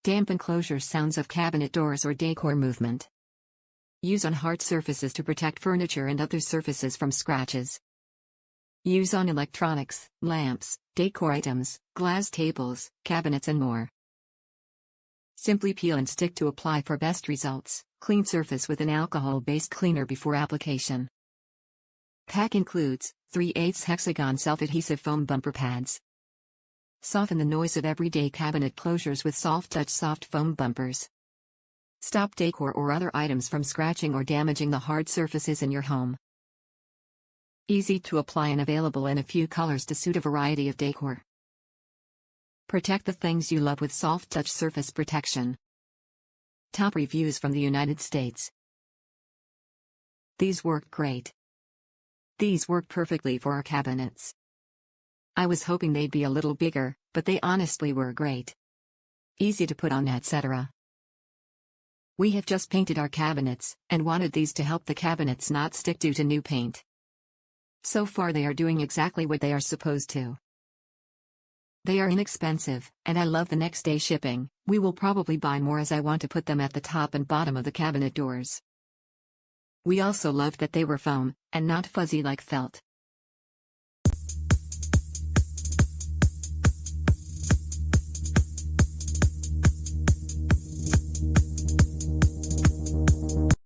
Dampen closure sounds of cabinet doors or decor movement. Use on hard surfaces to protect furniture and other surfaces from scratches. Use on electronics, lamps, decor items, glass tables, cabinets and more. Simply peel and stick to apply for best results. Clean surface with an alcohol-based cleaner before application. Pack includes 3/8 Hexagon self-adhesive foam bumper pads. Soften the noise of everyday cabinet closures with softtouch soft foam bumpers. Stop decor or other items from scratching or damaging the hard surfaces in your home. Easy to apply and available in a few colors to suit a variety of decor. Protect the things you love with softtouch surface protection. Top reviews from the United States. These work great. These work perfectly for our cabinets. I was hoping they'd be a little bigger, but they honestly were great. Easy to put on, etc. We have just painted our cabinets, and wanted these to help the cabinets not stick due to new paint. So far they are doing exactly what they are supposed to. They are inexpensive, and I love the next day shipping. We will probably buy more as I want to put them at the top and bottom of the cabinet doors. We also loved that they were foam, and not fuzzy like felt.